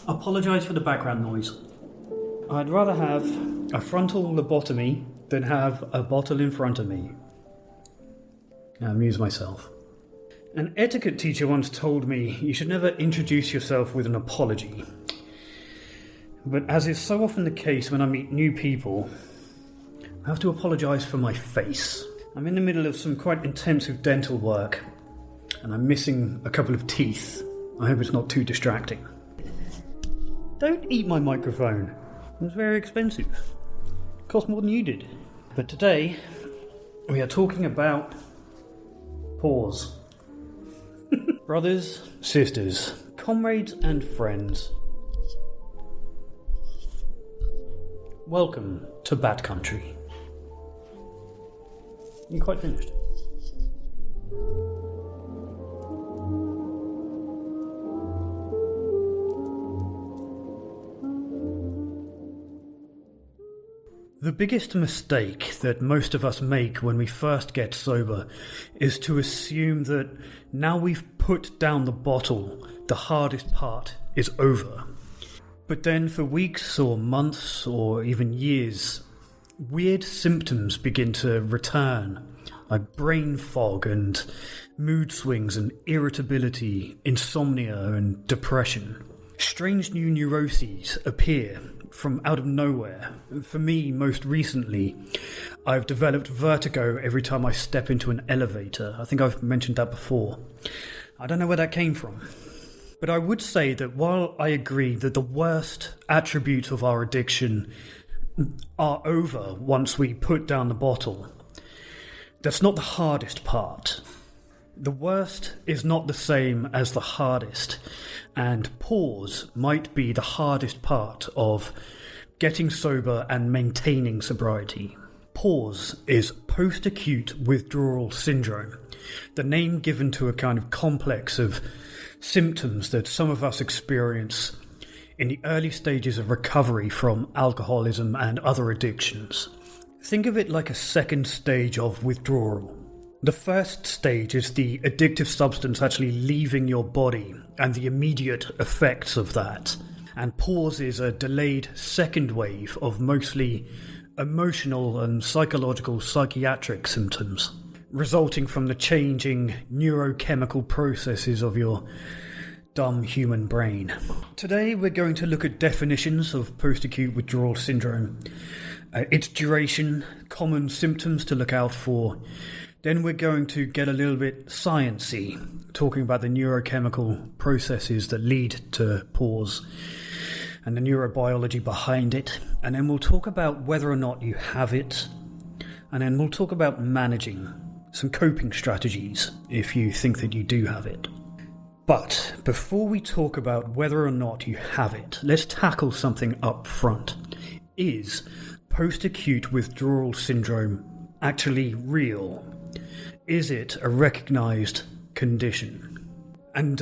Apologise for the background noise. I'd rather have a frontal lobotomy than have a bottle in front of me. I amuse myself. An etiquette teacher once told me you should never introduce yourself with an apology. But as is so often the case when I meet new people, I have to apologise for my face. I'm in the middle of some quite intensive dental work, and I'm missing a couple of teeth. I hope it's not too distracting. Don't eat my microphone. It was very expensive. It cost more than you did. But today, we are talking about PAWS. Brothers, sisters, comrades and friends. Welcome to Bad Country. You quite finished? The biggest mistake that most of us make when we first get sober is to assume that now we've put down the bottle, the hardest part is over. But then for weeks or months or even years, weird symptoms begin to return, like brain fog and mood swings and irritability, insomnia and depression. Strange new neuroses appear from out of nowhere. For me, most recently, I've developed vertigo every time I step into an elevator. I think I've mentioned that before. I don't know where that came from. But I would say that while I agree that the worst attributes of our addiction are over once we put down the bottle, that's not the hardest part. The worst is not the same as the hardest, and PAWS might be the hardest part of getting sober and maintaining sobriety. PAWS is Post-Acute Withdrawal Syndrome, the name given to a kind of complex of symptoms that some of us experience in the early stages of recovery from alcoholism and other addictions. Think of it like a second stage of withdrawal. The first stage is the addictive substance actually leaving your body and the immediate effects of that. And PAWS is a delayed second wave of mostly emotional and psychological psychiatric symptoms, resulting from the changing neurochemical processes of your dumb human brain. Today we're going to look at definitions of post-acute withdrawal syndrome, its duration, common symptoms to look out for. Then we're going to get a little bit sciencey, talking about the neurochemical processes that lead to PAWS and the neurobiology behind it. And then we'll talk about whether or not you have it. And then we'll talk about managing some coping strategies if you think that you do have it. But before we talk about whether or not you have it, let's tackle something up front. Is post-acute withdrawal syndrome actually real? Is it a recognised condition? And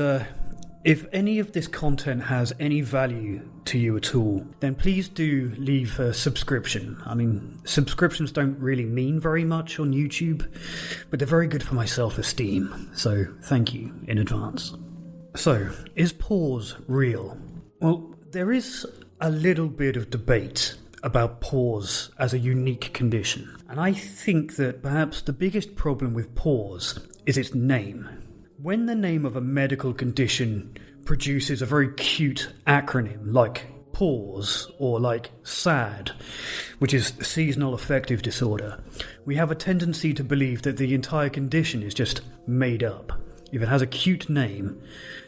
if any of this content has any value to you at all, then please do leave a subscription. I mean, subscriptions don't really mean very much on YouTube, but they're very good for my self-esteem, so thank you in advance. So, is PAWS real? Well, there is a little bit of debate about PAWS as a unique condition. And I think that perhaps the biggest problem with PAWS is its name. When the name of a medical condition produces a very cute acronym like PAWS or like SAD, which is seasonal affective disorder, we have a tendency to believe that the entire condition is just made up. If it has a cute name,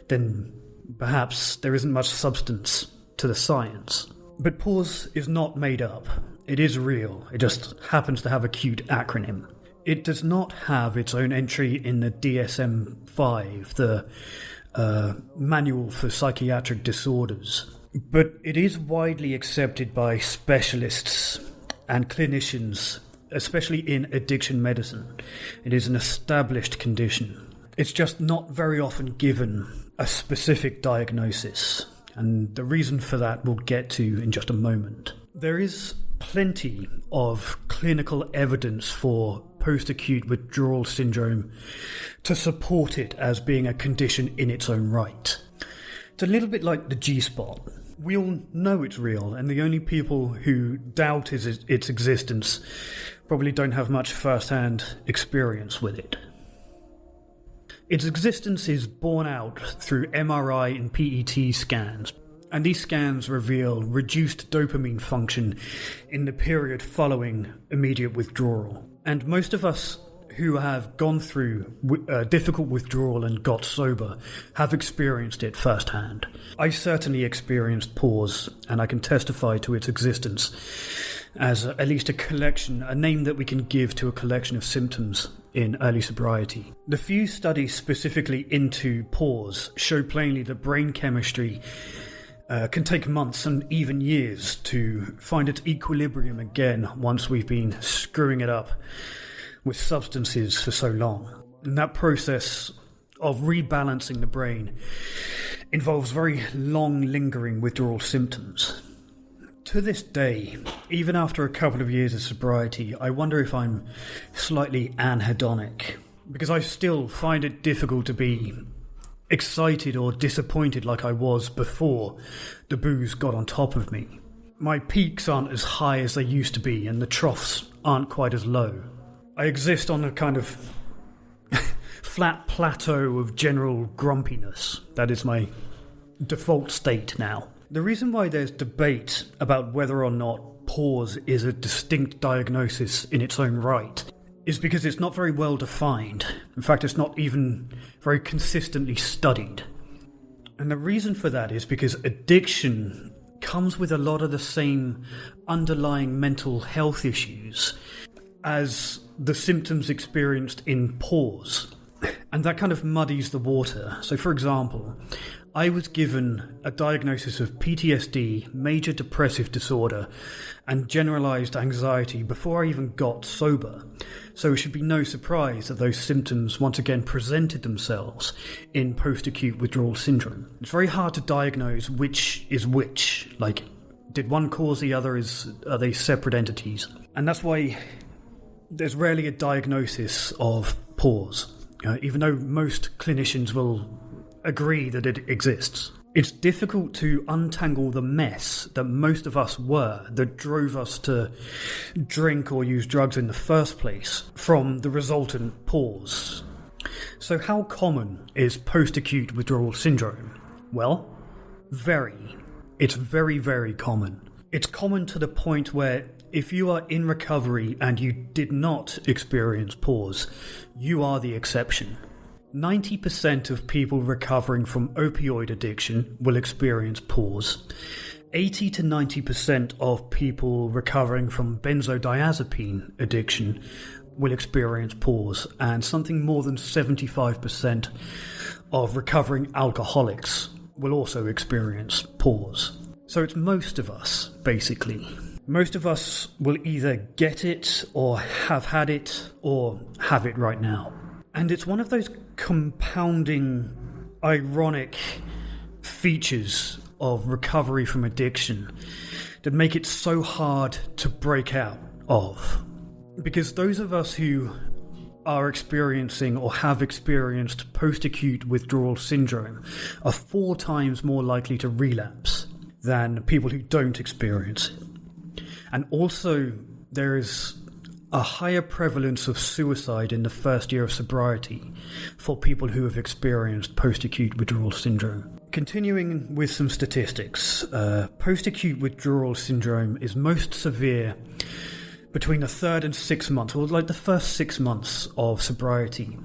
then perhaps there isn't much substance to the science. But PAWS is not made up. It is real. It just happens to have a cute acronym. It does not have its own entry in the DSM-5, the Manual for Psychiatric Disorders. But it is widely accepted by specialists and clinicians, especially in addiction medicine. It is an established condition. It's just not very often given a specific diagnosis. And the reason for that we'll get to in just a moment. There is plenty of clinical evidence for post-acute withdrawal syndrome to support it as being a condition in its own right. It's a little bit like the G-spot. We all know it's real, and the only people who doubt its existence probably don't have much first-hand experience with it. Its existence is borne out through MRI and PET scans, and these scans reveal reduced dopamine function in the period following immediate withdrawal. And most of us who have gone through difficult withdrawal and got sober have experienced it firsthand. I certainly experienced PAWS, and I can testify to its existence as at least a name that we can give to a collection of symptoms in early sobriety. The few studies specifically into PAWS show plainly that brain chemistry can take months and even years to find its equilibrium again once we've been screwing it up with substances for so long. And that process of rebalancing the brain involves very long lingering withdrawal symptoms. To this day, even after a couple of years of sobriety, I wonder if I'm slightly anhedonic, because I still find it difficult to be excited or disappointed like I was before the booze got on top of me. My peaks aren't as high as they used to be, and the troughs aren't quite as low. I exist on a kind of flat plateau of general grumpiness. That is my default state now. The reason why there's debate about whether or not PAWS is a distinct diagnosis in its own right is because it's not very well defined. In fact, it's not even very consistently studied. And the reason for that is because addiction comes with a lot of the same underlying mental health issues as the symptoms experienced in PAWS. And that kind of muddies the water. So, for example, I was given a diagnosis of PTSD, major depressive disorder, and generalized anxiety before I even got sober. So it should be no surprise that those symptoms once again presented themselves in post-acute withdrawal syndrome. It's very hard to diagnose which is which. Like, did one cause the other? Are they separate entities? And that's why there's rarely a diagnosis of PAWS, even though most clinicians will agree that it exists. It's difficult to untangle the mess that most of us were that drove us to drink or use drugs in the first place from the resultant PAWS. So how common is post-acute withdrawal syndrome? Well, very. It's very, very common. It's common to the point where if you are in recovery and you did not experience PAWS, you are the exception. 90% of people recovering from opioid addiction will experience PAWS. 80 to 90% of people recovering from benzodiazepine addiction will experience PAWS, and something more than 75% of recovering alcoholics will also experience PAWS. So it's most of us, basically. Most of us will either get it or have had it or have it right now. And it's one of those compounding, ironic features of recovery from addiction that make it so hard to break out of. Because those of us who are experiencing or have experienced post-acute withdrawal syndrome are 4 times more likely to relapse than people who don't experience it. And also, there is a higher prevalence of suicide in the first year of sobriety for people who have experienced post-acute withdrawal syndrome. Continuing with some statistics, post-acute withdrawal syndrome is most severe between the 3rd and 6th month, or like the first 6 months of sobriety.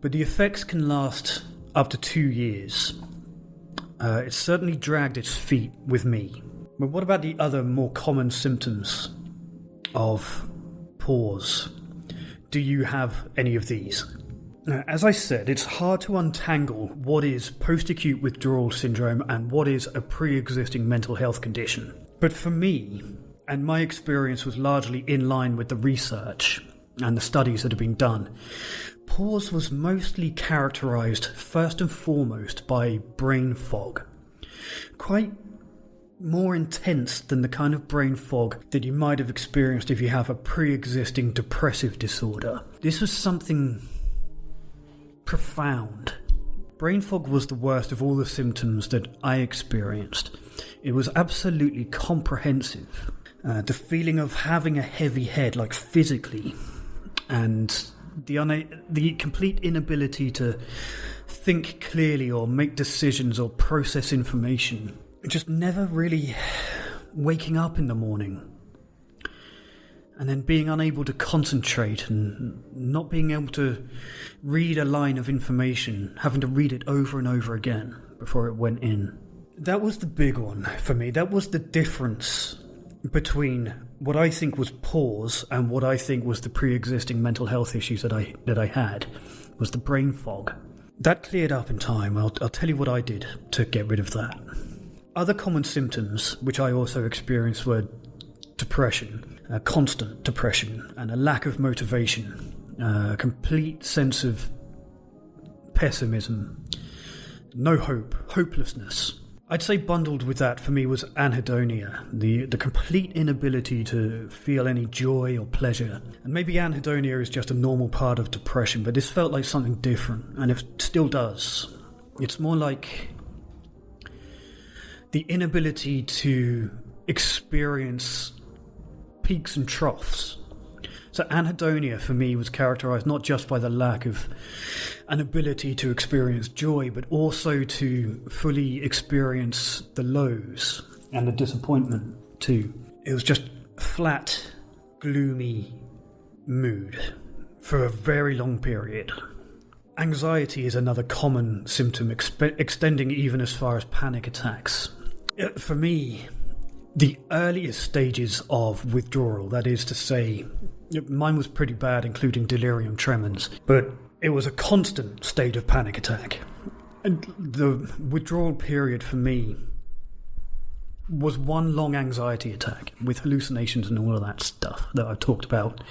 But the effects can last up to 2 years. It's certainly dragged its feet with me. But what about the other more common symptoms of PAWS? Do you have any of these? As I said, it's hard to untangle what is post-acute withdrawal syndrome and what is a pre-existing mental health condition. But for me, and my experience was largely in line with the research and the studies that have been done, PAWS was mostly characterized first and foremost by brain fog. Quite more intense than the kind of brain fog that you might have experienced if you have a pre-existing depressive disorder. This was something profound. Brain fog was the worst of all the symptoms that I experienced. It was absolutely comprehensive. The feeling of having a heavy head, like physically, and the complete inability to think clearly or make decisions or process information. Just never really waking up in the morning. And then being unable to concentrate and not being able to read a line of information, having to read it over and over again before it went in. That was the big one for me. That was the difference between what I think was PAWS and what I think was the pre-existing mental health issues that I had, was the brain fog. That cleared up in time. I'll tell you what I did to get rid of that. Other common symptoms, which I also experienced, were depression, constant depression, and a lack of motivation, a complete sense of pessimism, no hope, hopelessness. I'd say bundled with that for me was anhedonia, the complete inability to feel any joy or pleasure. And maybe anhedonia is just a normal part of depression, but this felt like something different, and it still does. It's more like the inability to experience peaks and troughs. So anhedonia for me was characterized not just by the lack of an ability to experience joy, but also to fully experience the lows and the disappointment too. It was just flat, gloomy mood for a very long period. Anxiety is another common symptom, extending even as far as panic attacks. For me, the earliest stages of withdrawal, that is to say, mine was pretty bad, including delirium tremens, but it was a constant state of panic attack. And the withdrawal period for me was one long anxiety attack with hallucinations and all of that stuff that I've talked about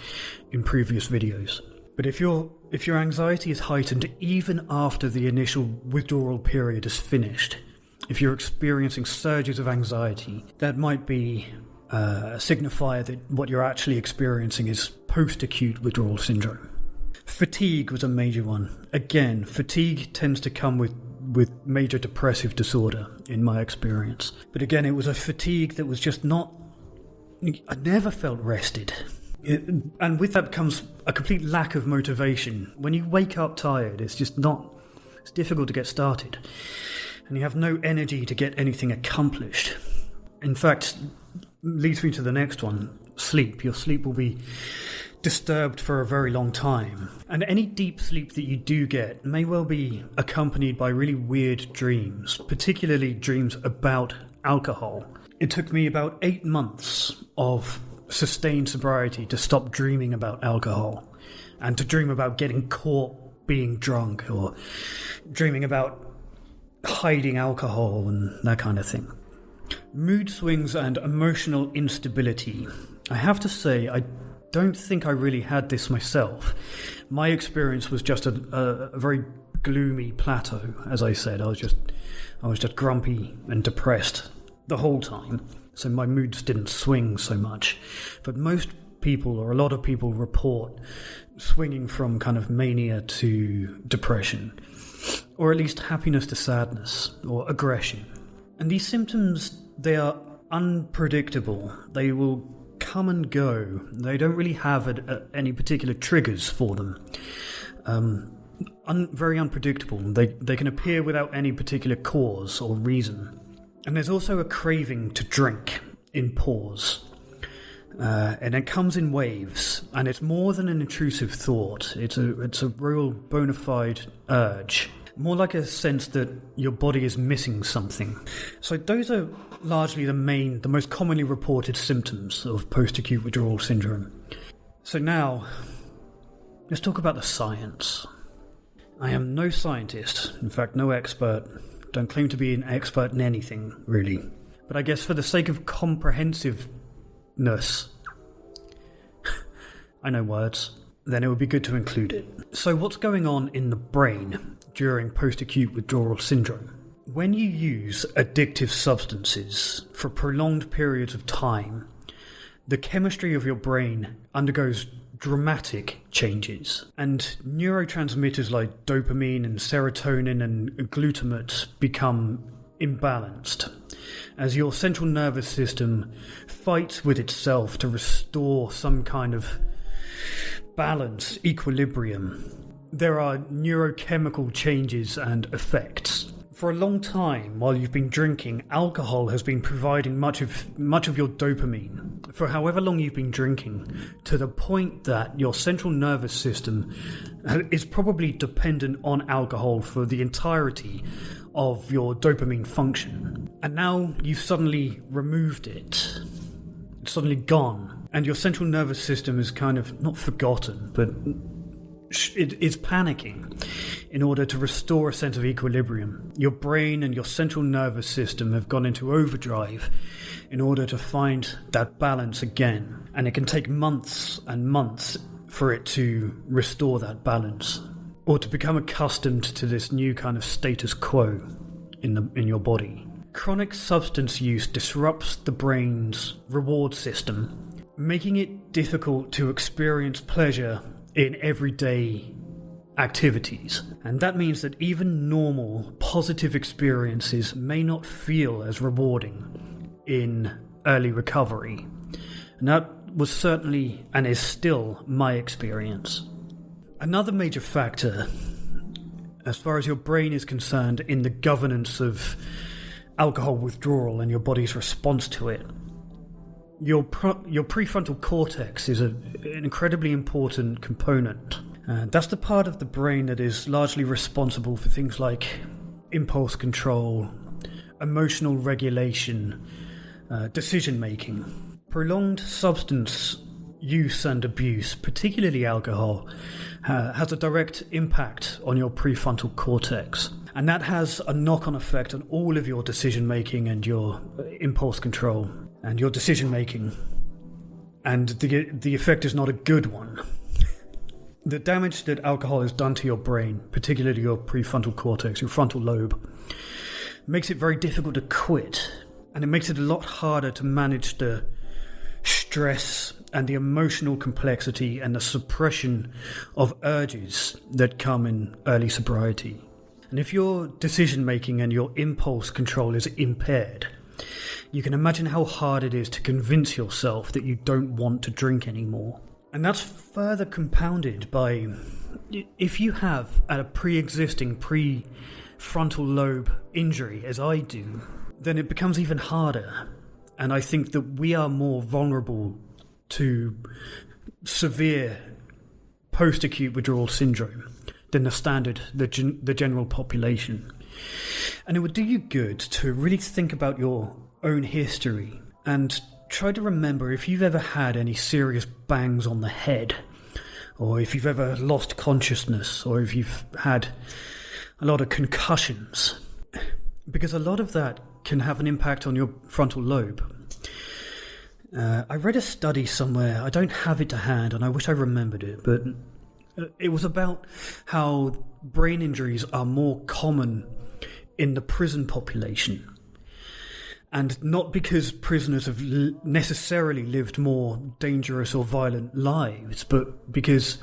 in previous videos. But if your anxiety is heightened even after the initial withdrawal period is finished, if you're experiencing surges of anxiety, that might be a signifier that what you're actually experiencing is post-acute withdrawal syndrome. Fatigue was a major one. Again, fatigue tends to come with major depressive disorder, in my experience. But again, it was a fatigue that was just not... I never felt rested. And with that comes a complete lack of motivation. When you wake up tired, it's just not... It's difficult to get started. And you have no energy to get anything accomplished. In fact, leads me to the next one, sleep. Your sleep will be disturbed for a very long time. And any deep sleep that you do get may well be accompanied by really weird dreams, particularly dreams about alcohol. It took me about 8 months of sustained sobriety to stop dreaming about alcohol and to dream about getting caught being drunk or dreaming about hiding alcohol and that kind of thing. Mood swings and emotional instability. I have to say, I don't think I really had this myself. My experience was just a very gloomy plateau, as I said. I was just grumpy and depressed the whole time, so my moods didn't swing so much. But most people, or a lot of people, report swinging from kind of mania to depression, or at least happiness to sadness, or aggression. And these symptoms, they are unpredictable. They will come and go. They don't really have any particular triggers for them. Very unpredictable. They can appear without any particular cause or reason. And there's also a craving to drink in PAWS. And it comes in waves, and it's more than an intrusive thought. It's a real bona fide urge. More like a sense that your body is missing something. So those are largely the most commonly reported symptoms of post-acute withdrawal syndrome. So now, let's talk about the science. I am no scientist, in fact no expert. Don't claim to be an expert in anything, really. But I guess for the sake of comprehensiveness, I know words, then it would be good to include it. So what's going on in the brain during post-acute withdrawal syndrome? When you use addictive substances for prolonged periods of time, the chemistry of your brain undergoes dramatic changes, and neurotransmitters like dopamine and serotonin and glutamate become imbalanced as your central nervous system fights with itself to restore some kind of balance, equilibrium. There are neurochemical changes and effects. For a long time, while you've been drinking, alcohol has been providing much of your dopamine for however long you've been drinking, to the point that your central nervous system is probably dependent on alcohol for the entirety of your dopamine function. And now you've suddenly removed it. It's suddenly gone. And your central nervous system is kind of not forgotten, but it is panicking in order to restore a sense of equilibrium. Your brain and your central nervous system have gone into overdrive in order to find that balance again. And it can take months and months for it to restore that balance, or to become accustomed to this new kind of status quo in your body. Chronic substance use disrupts the brain's reward system, making it difficult to experience pleasure in everyday activities. And that means that even normal, positive experiences may not feel as rewarding in early recovery. And that was certainly, and is still, my experience. Another major factor, as far as your brain is concerned, in the governance of alcohol withdrawal and your body's response to it, your prefrontal cortex is an incredibly important component. That's the part of the brain that is largely responsible for things like impulse control, emotional regulation, decision making. Prolonged substance use and abuse, particularly alcohol, has a direct impact on your prefrontal cortex. And that has a knock-on effect on all of your decision-making and your impulse control and your decision-making. And the effect is not a good one. The damage that alcohol has done to your brain, particularly your prefrontal cortex, your frontal lobe, makes it very difficult to quit. And it makes it a lot harder to manage the stress and the emotional complexity and the suppression of urges that come in early sobriety. And if your decision-making and your impulse control is impaired, you can imagine how hard it is to convince yourself that you don't want to drink anymore. And that's further compounded by, if you have a pre-existing prefrontal lobe injury, as I do, then it becomes even harder. And I think that we are more vulnerable to severe post-acute withdrawal syndrome than the general population. And it would do you good to really think about your own history and try to remember if you've ever had any serious bangs on the head, or if you've ever lost consciousness, or if you've had a lot of concussions, because a lot of that can have an impact on your frontal lobe. I read a study somewhere, I don't have it to hand and I wish I remembered it, but it was about how brain injuries are more common in the prison population. And not because prisoners have necessarily lived more dangerous or violent lives, but because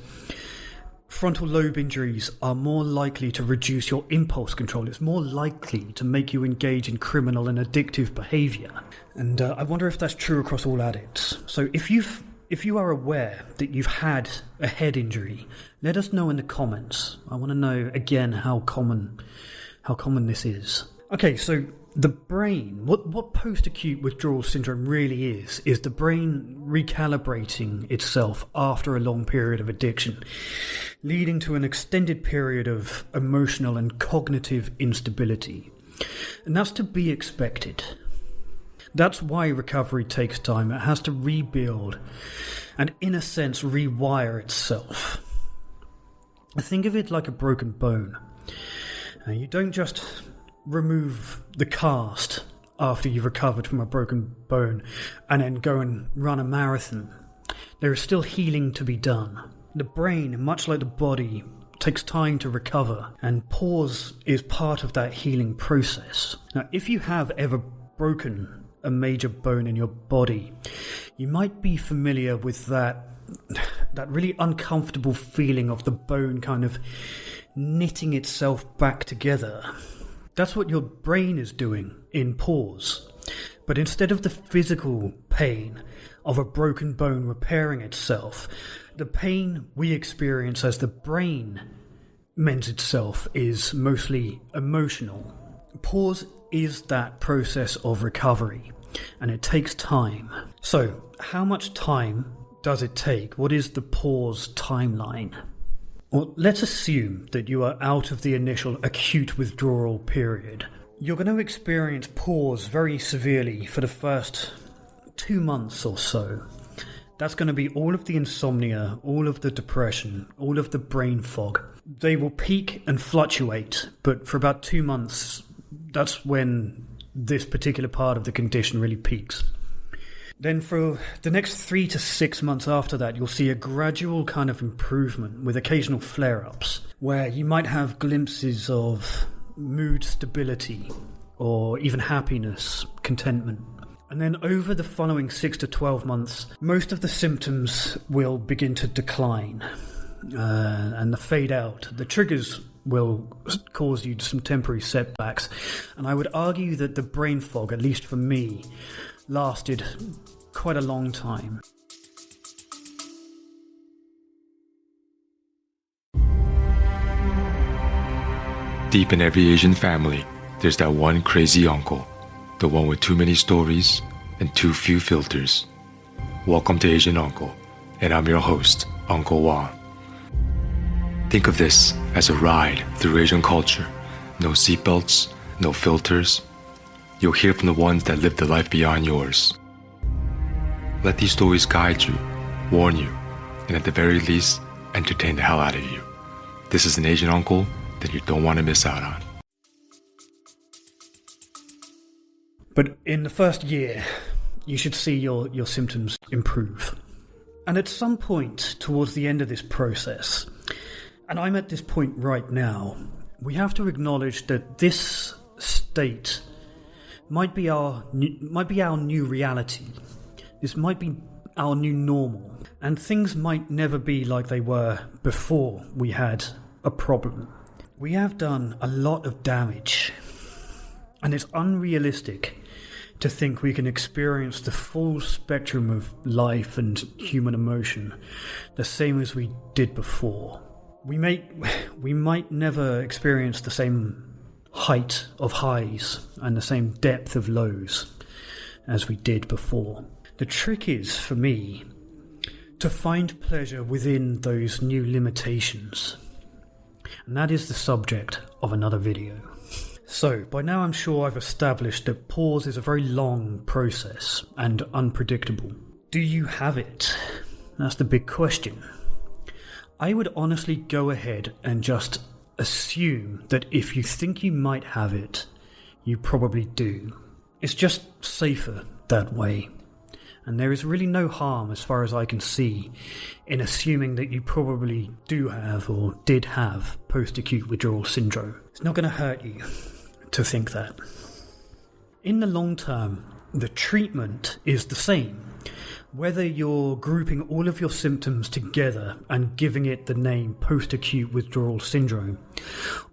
frontal lobe injuries are more likely to reduce your impulse control. It's more likely to make you engage in criminal and addictive behaviour. And I wonder if that's true across all addicts. So if you are aware that you've had a head injury, let us know in the comments. I want to know again how common this is. Okay, so the brain, what post-acute withdrawal syndrome really is the brain recalibrating itself after a long period of addiction, leading to an extended period of emotional and cognitive instability. And that's to be expected. That's why recovery takes time. It has to rebuild and, in a sense, rewire itself. Think of it like a broken bone. You don't just remove the cast after you've recovered from a broken bone and then go and run a marathon. There is still healing to be done. The brain, much like the body, takes time to recover, and PAWS is part of that healing process. Now, if you have ever broken a major bone in your body, you might be familiar with that really uncomfortable feeling of the bone kind of knitting itself back together. That's what your brain is doing in PAWS. But instead of the physical pain of a broken bone repairing itself, the pain we experience as the brain mends itself is mostly emotional. PAWS is that process of recovery, and it takes time. So, how much time does it take? What is the PAWS timeline? Well, let's assume that you are out of the initial acute withdrawal period. You're going to experience PAWS very severely for the first 2 months or so. That's going to be all of the insomnia, all of the depression, all of the brain fog. They will peak and fluctuate, but for about 2 months, that's when this particular part of the condition really peaks. Then for the next 3 to 6 months after that, you'll see a gradual kind of improvement with occasional flare-ups, where you might have glimpses of mood stability or even happiness, contentment. And then over the following 6 to 12 months, most of the symptoms will begin to decline and fade out. The triggers will cause you some temporary setbacks. And I would argue that the brain fog, at least for me, lasted quite a long time. Deep in every Asian family, there's that one crazy uncle, the one with too many stories and too few filters. Welcome to Asian Uncle, and I'm your host, Uncle Wang. Think of this as a ride through Asian culture. No seatbelts, no filters. You'll hear from the ones that live the life beyond yours. Let these stories guide you, warn you, and at the very least, entertain the hell out of you. This is an Asian Uncle that you don't want to miss out on. But in the first year, you should see your symptoms improve. And at some point towards the end of this process, and I'm at this point right now, we have to acknowledge that this state might be our new reality. This might be our new normal. And things might never be like they were before we had a problem. We have done a lot of damage. And it's unrealistic to think we can experience the full spectrum of life and human emotion the same as we did before. We might never experience the same height of highs and the same depth of lows as we did before. The trick is, for me, to find pleasure within those new limitations. And that is the subject of another video. So, by now I'm sure I've established that PAWS is a very long process and unpredictable. Do you have it? That's the big question. I would honestly go ahead and just assume that if you think you might have it, you probably do. It's just safer that way. And there is really no harm, as far as I can see, in assuming that you probably do have or did have post-acute withdrawal syndrome. It's not going to hurt you to think that. In the long term, the treatment is the same. Whether you're grouping all of your symptoms together and giving it the name post-acute withdrawal syndrome,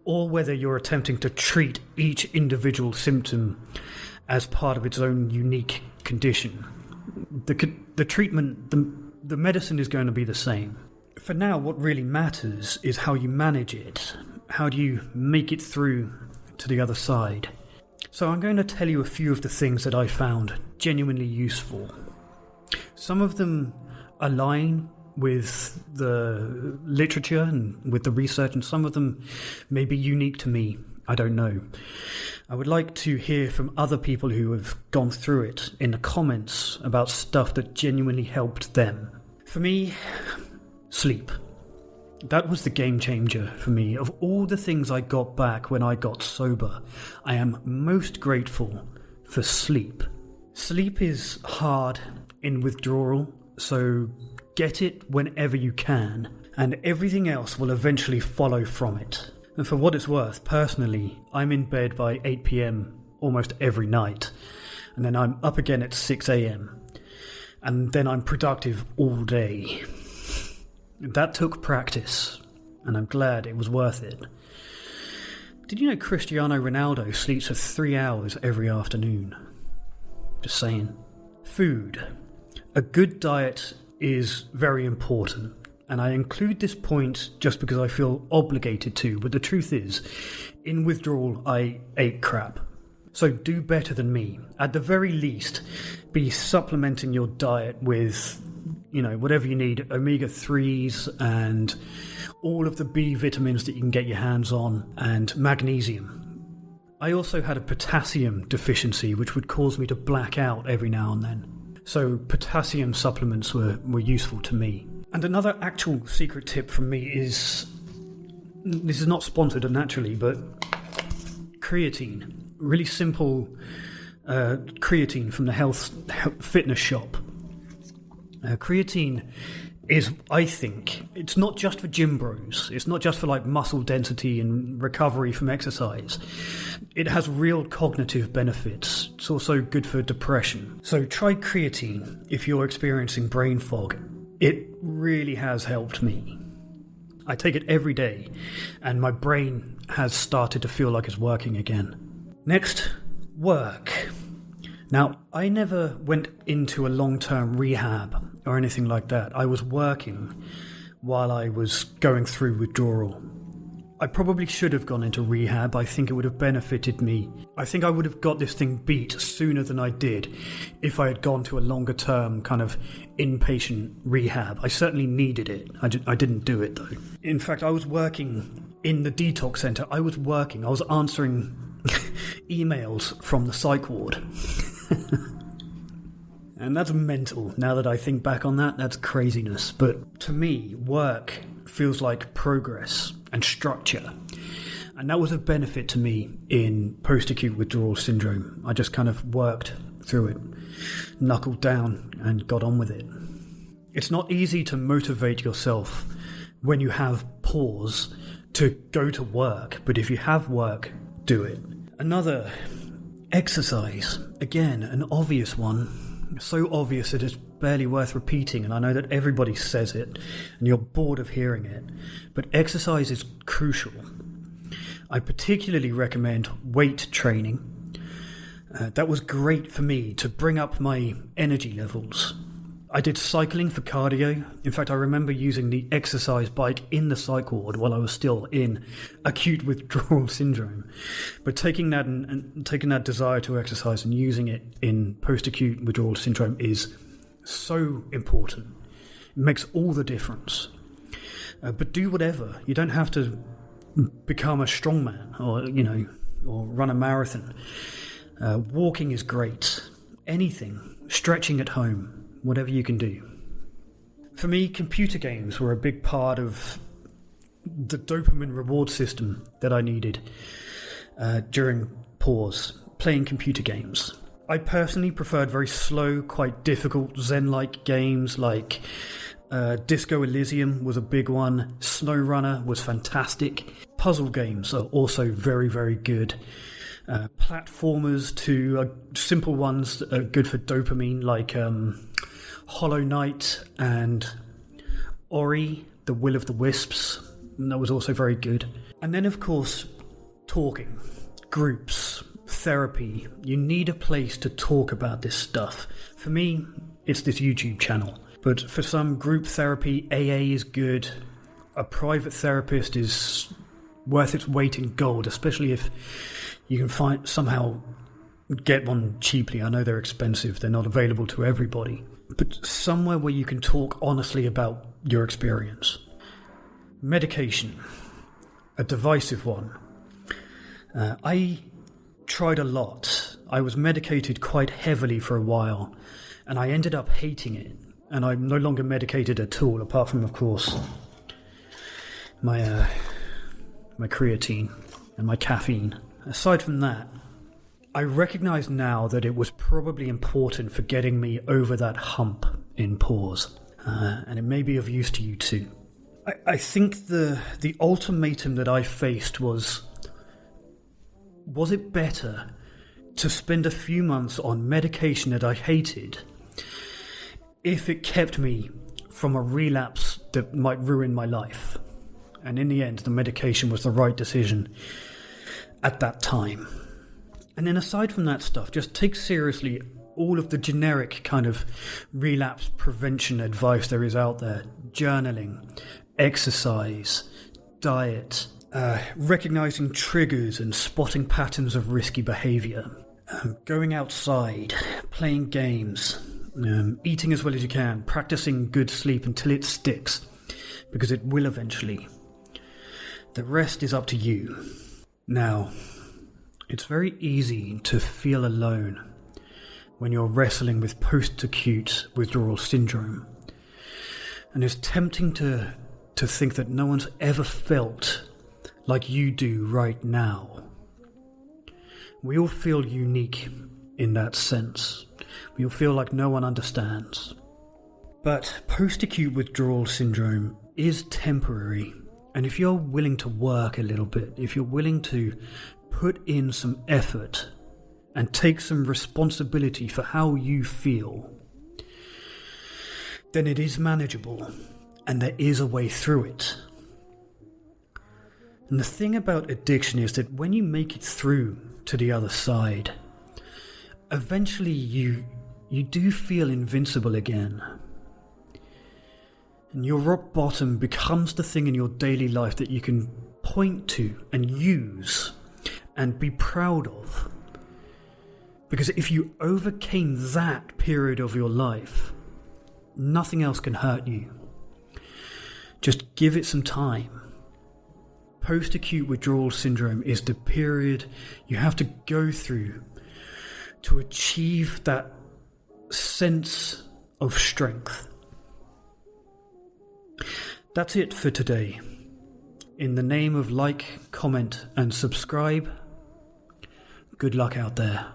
or whether you're attempting to treat each individual symptom as part of its own unique condition, the treatment, the medicine is going to be the same. For now, what really matters is how you manage it. How do you make it through to the other side? So I'm going to tell you a few of the things that I found genuinely useful. Some of them align with the literature and with the research, and some of them may be unique to me. I don't know. I would like to hear from other people who have gone through it in the comments about stuff that genuinely helped them. For me, sleep. That was the game changer for me. Of all the things I got back when I got sober, I am most grateful for sleep. Sleep is hard in withdrawal, so get it whenever you can. and everything else will eventually follow from it. And for what it's worth, personally, I'm in bed by 8 p.m. almost every night, and then I'm up again at 6 a.m, and then I'm productive all day. That took practice, and I'm glad it was worth it. Did you know Cristiano Ronaldo sleeps for 3 hours every afternoon? Just saying. Food. A good diet is very important, and I include this point just because I feel obligated to, but the truth is, in withdrawal I ate crap. So do better than me. At the very least, be supplementing your diet with, whatever you need, omega-3s and all of the B vitamins that you can get your hands on, and magnesium. I also had a potassium deficiency, which would cause me to black out every now and then. So potassium supplements were useful to me. And another actual secret tip from me is, this is not sponsored naturally, but creatine. Really simple creatine from the health fitness shop. Creatine is, I think, it's not just for gym bros. It's not just for like muscle density and recovery from exercise. It has real cognitive benefits. It's also good for depression. So try creatine if you're experiencing brain fog. It really has helped me. I take it every day, and my brain has started to feel like it's working again. Next, work. Now, I never went into a long-term rehab or anything like that. I was working while I was going through withdrawal. I probably should have gone into rehab. I think it would have benefited me. I think I would have got this thing beat sooner than I did if I had gone to a longer-term kind of inpatient rehab. I certainly needed it. I didn't do it, though. In fact, I was working in the detox centre. I was answering emails from the psych ward. And that's mental. Now that I think back on that, that's craziness. But to me, work feels like progress and structure. And that was a benefit to me in post-acute withdrawal syndrome. I just kind of worked through it, knuckled down and got on with it. It's not easy to motivate yourself when you have PAWS to go to work, but if you have work, do it. Another, exercise. Again, an obvious one. So obvious that it's barely worth repeating, and I know that everybody says it and you're bored of hearing it, but exercise is crucial. I particularly recommend weight training. That was great for me to bring up my energy levels. I did cycling for cardio. In fact, I remember using the exercise bike in the psych ward while I was still in acute withdrawal syndrome. But taking that and taking that desire to exercise and using it in post-acute withdrawal syndrome is so important. It makes all the difference. But do whatever. You don't have to become a strongman or run a marathon. Walking is great. Anything. Stretching at home. Whatever you can do. For me, computer games were a big part of the dopamine reward system that I needed during PAWS, playing computer games. I personally preferred very slow, quite difficult Zen-like games like Disco Elysium was a big one, SnowRunner was fantastic. Puzzle games are also very, very good. Platformers to simple ones that are good for dopamine like Hollow Knight and Ori, the Will of the Wisps. And that was also very good. And then, of course, talking, groups, therapy. You need a place to talk about this stuff. For me, it's this YouTube channel. But for some, group therapy, AA is good. A private therapist is worth its weight in gold, especially if you can somehow get one cheaply. I know they're expensive. They're not available to everybody. But somewhere where you can talk honestly about your experience. Medication. A divisive one. I tried a lot. I was medicated quite heavily for a while, and I ended up hating it. And I'm no longer medicated at all, apart from, of course, my creatine and my caffeine. Aside from that, I recognise now that it was probably important for getting me over that hump in PAWS, and it may be of use to you too. I think the ultimatum that I faced was it better to spend a few months on medication that I hated if it kept me from a relapse that might ruin my life? And in the end, the medication was the right decision at that time. And then aside from that stuff, just take seriously all of the generic kind of relapse prevention advice there is out there. Journaling, exercise, diet, recognizing triggers and spotting patterns of risky behavior, going outside, playing games, eating as well as you can, practicing good sleep until it sticks, because it will eventually. The rest is up to you. Now, it's very easy to feel alone when you're wrestling with post-acute withdrawal syndrome. And it's tempting to think that no one's ever felt like you do right now. We all feel unique in that sense. We all feel like no one understands. But post-acute withdrawal syndrome is temporary. And if you're willing to work a little bit, if you're willing to put in some effort and take some responsibility for how you feel, then it is manageable and there is a way through it. And the thing about addiction is that when you make it through to the other side, eventually you do feel invincible again. And your rock bottom becomes the thing in your daily life that you can point to and use and be proud of. Because if you overcame that period of your life, nothing else can hurt you. Just give it some time. Post-acute withdrawal syndrome is the period you have to go through to achieve that sense of strength. That's it for today. In the name of like, comment, and subscribe, good luck out there.